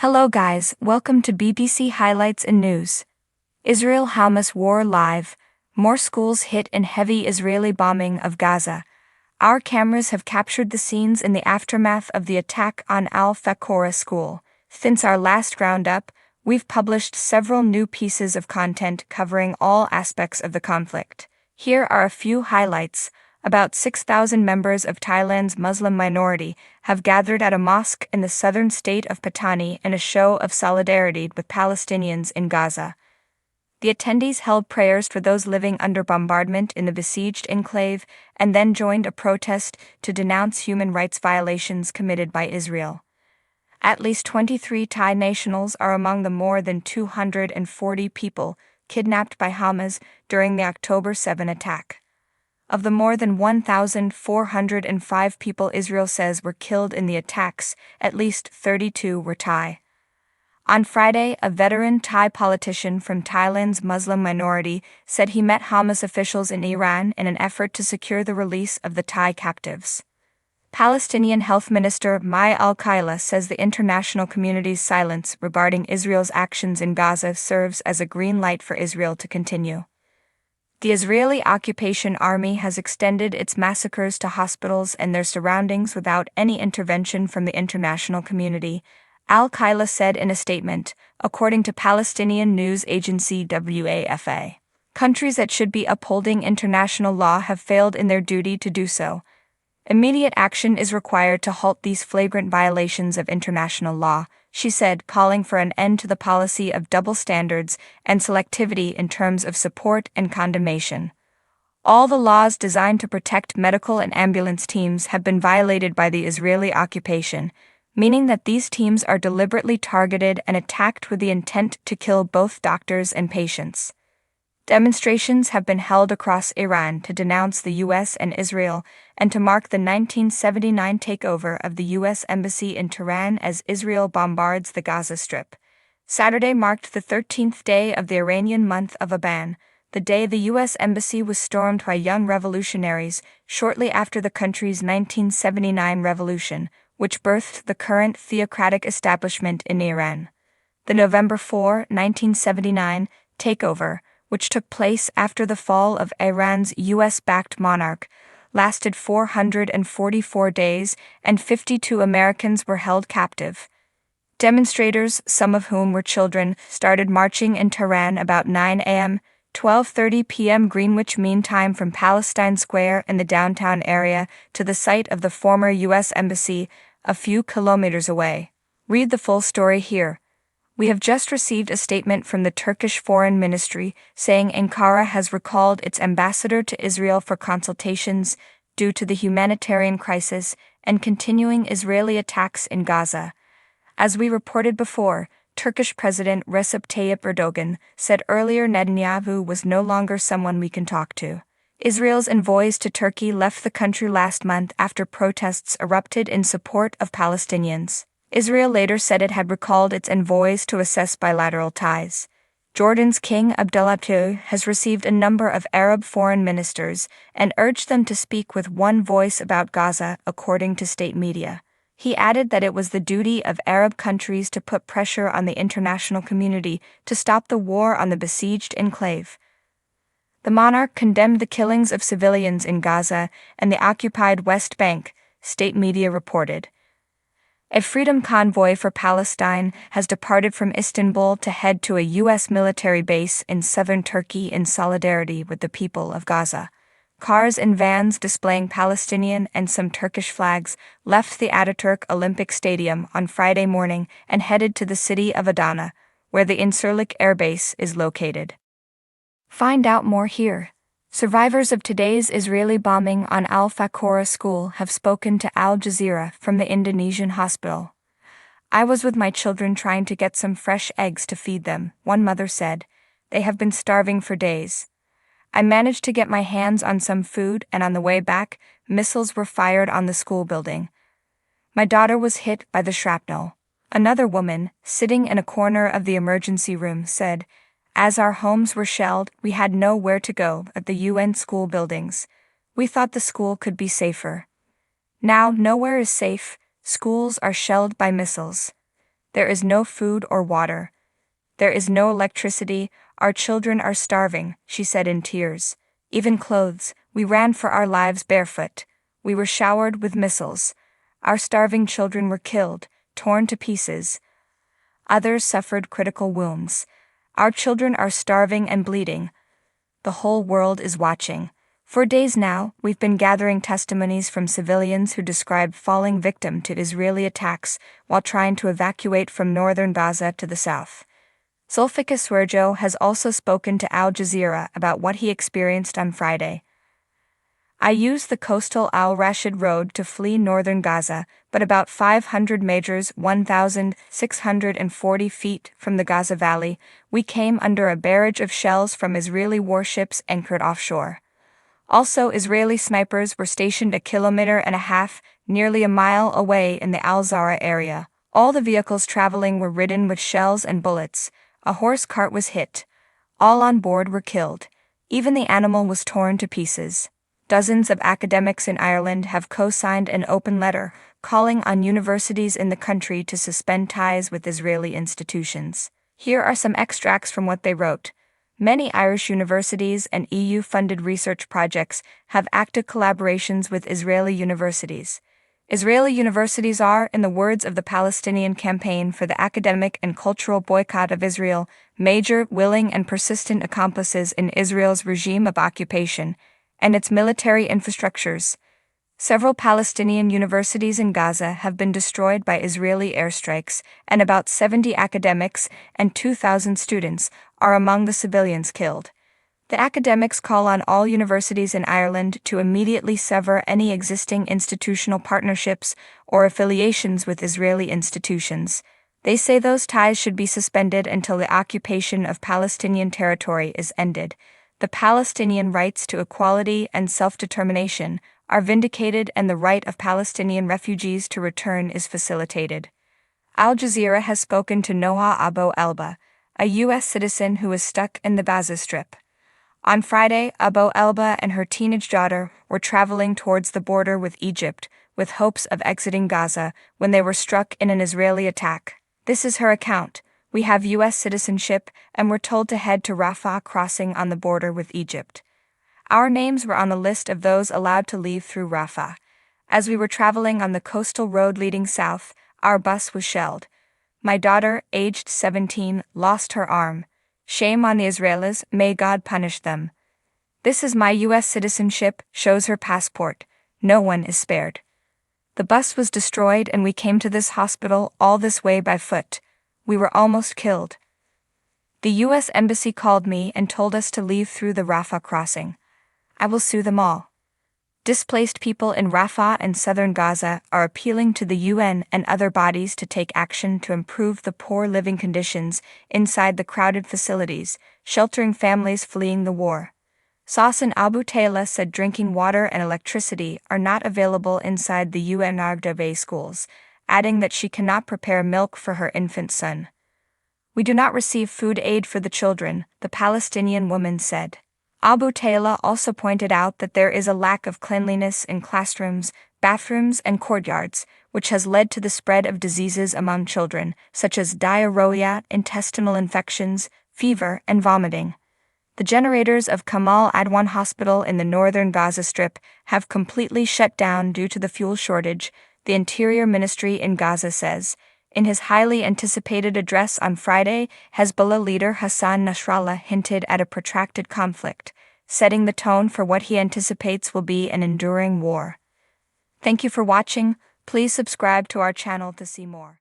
Hello guys, welcome to BBC Highlights and News. Israel-Hamas war live, more schools hit in heavy Israeli bombing of Gaza. Our cameras have captured the scenes in the aftermath of the attack on Al-Fakora school. Since our last roundup, we've published several new pieces of content covering all aspects of the conflict. Here are a few highlights. About 6,000 members of Thailand's Muslim minority have gathered at a mosque in the southern state of Patani in a show of solidarity with Palestinians in Gaza. The attendees held prayers for those living under bombardment in the besieged enclave and then joined a protest to denounce human rights violations committed by Israel. At least 23 Thai nationals are among the more than 240 people kidnapped by Hamas during the October 7 attack. Of the more than 1,405 people Israel says were killed in the attacks, at least 32 were Thai. On Friday, a veteran Thai politician from Thailand's Muslim minority said he met Hamas officials in Iran in an effort to secure the release of the Thai captives. Palestinian Health Minister Mai al-Khaila says the international community's silence regarding Israel's actions in Gaza serves as a green light for Israel to continue. The Israeli occupation army has extended its massacres to hospitals and their surroundings without any intervention from the international community, al-Khaila said in a statement, according to Palestinian news agency WAFA. Countries that should be upholding international law have failed in their duty to do so. Immediate action is required to halt these flagrant violations of international law, she said, calling for an end to the policy of double standards and selectivity in terms of support and condemnation. All the laws designed to protect medical and ambulance teams have been violated by the Israeli occupation, meaning that these teams are deliberately targeted and attacked with the intent to kill both doctors and patients. Demonstrations have been held across Iran to denounce the U.S. and Israel and to mark the 1979 takeover of the U.S. Embassy in Tehran as Israel bombards the Gaza Strip. Saturday marked the 13th day of the Iranian month of Aban, the day the U.S. Embassy was stormed by young revolutionaries shortly after the country's 1979 revolution, which birthed the current theocratic establishment in Iran. The November 4, 1979, takeover, which took place after the fall of Iran's U.S.-backed monarch, lasted 444 days and 52 Americans were held captive. Demonstrators, some of whom were children, started marching in Tehran about 9 a.m., 12:30 p.m. Greenwich Mean Time from Palestine Square in the downtown area to the site of the former U.S. Embassy, a few kilometers away. Read the full story here. We have just received a statement from the Turkish Foreign Ministry saying Ankara has recalled its ambassador to Israel for consultations due to the humanitarian crisis and continuing Israeli attacks in Gaza. As we reported before, Turkish President Recep Tayyip Erdogan said earlier Netanyahu was no longer someone we can talk to. Israel's envoys to Turkey left the country last month after protests erupted in support of Palestinians. Israel later said it had recalled its envoys to assess bilateral ties. Jordan's King Abdullah II has received a number of Arab foreign ministers and urged them to speak with one voice about Gaza, according to state media. He added that it was the duty of Arab countries to put pressure on the international community to stop the war on the besieged enclave. The monarch condemned the killings of civilians in Gaza and the occupied West Bank, state media reported. A freedom convoy for Palestine has departed from Istanbul to head to a U.S. military base in southern Turkey in solidarity with the people of Gaza. Cars and vans displaying Palestinian and some Turkish flags left the Ataturk Olympic Stadium on Friday morning and headed to the city of Adana, where the Incirlik Air Base is located. Find out more here. Survivors of today's Israeli bombing on Al-Fakora school have spoken to Al Jazeera from the Indonesian hospital. I was with my children trying to get some fresh eggs to feed them, one mother said. They have been starving for days. I managed to get my hands on some food and on the way back, missiles were fired on the school building. My daughter was hit by the shrapnel. Another woman, sitting in a corner of the emergency room, said, as our homes were shelled, we had nowhere to go at the UN school buildings. We thought the school could be safer. Now nowhere is safe, schools are shelled by missiles. There is no food or water. There is no electricity. Our children are starving, she said in tears. Even clothes. We ran for our lives barefoot. We were showered with missiles. Our starving children were killed, torn to pieces. Others suffered critical wounds. Our children are starving and bleeding. The whole world is watching. For days now, we've been gathering testimonies from civilians who described falling victim to Israeli attacks while trying to evacuate from northern Gaza to the south. Zulfikar Swerjo has also spoken to Al Jazeera about what he experienced on Friday. I used the coastal Al Rashid Road to flee northern Gaza, but about 500 meters 1,640 feet from the Gaza Valley, we came under a barrage of shells from Israeli warships anchored offshore. Also, Israeli snipers were stationed 1.5 kilometers, nearly a mile away in the Al-Zara area. All the vehicles traveling were ridden with shells and bullets. A horse cart was hit. All on board were killed. Even the animal was torn to pieces. Dozens of academics in Ireland have co-signed an open letter calling on universities in the country to suspend ties with Israeli institutions. Here are some extracts from what they wrote. Many Irish universities and EU-funded research projects have active collaborations with Israeli universities. Israeli universities are, in the words of the Palestinian Campaign for the Academic and Cultural Boycott of Israel, major, willing and persistent accomplices in Israel's regime of occupation and its military infrastructures. Several Palestinian universities in Gaza have been destroyed by Israeli airstrikes, and about 70 academics and 2,000 students are among the civilians killed. The academics call on all universities in Ireland to immediately sever any existing institutional partnerships or affiliations with Israeli institutions. They say those ties should be suspended until the occupation of Palestinian territory is ended. The Palestinian rights to equality and self-determination are vindicated and the right of Palestinian refugees to return is facilitated. Al Jazeera has spoken to Noha Abu Elba, a U.S. citizen who is stuck in the Gaza Strip. On Friday, Abu Elba and her teenage daughter were traveling towards the border with Egypt with hopes of exiting Gaza when they were struck in an Israeli attack. This is her account. We have U.S. citizenship and were told to head to Rafah crossing on the border with Egypt. Our names were on the list of those allowed to leave through Rafah. As we were traveling on the coastal road leading south, our bus was shelled. My daughter, aged 17, lost her arm. Shame on the Israelis, may God punish them. This is my U.S. citizenship, shows her passport. No one is spared. The bus was destroyed and we came to this hospital all this way by foot. We were almost killed. The U.S. Embassy called me and told us to leave through the Rafah crossing. I will sue them all. Displaced people in Rafah and southern Gaza are appealing to the UN and other bodies to take action to improve the poor living conditions inside the crowded facilities, sheltering families fleeing the war. Sassan Abu Tayla said drinking water and electricity are not available inside the UNRWA schools, adding that she cannot prepare milk for her infant son. We do not receive food aid for the children, the Palestinian woman said. Abu Tayla also pointed out that there is a lack of cleanliness in classrooms, bathrooms, and courtyards, which has led to the spread of diseases among children, such as diarrhea, intestinal infections, fever, and vomiting. The generators of Kamal Adwan Hospital in the northern Gaza Strip have completely shut down due to the fuel shortage, the Interior Ministry in Gaza says. In his highly anticipated address on Friday, Hezbollah leader Hassan Nasrallah hinted at a protracted conflict, setting the tone for what he anticipates will be an enduring war. Thank you for watching. Please subscribe to our channel to see more.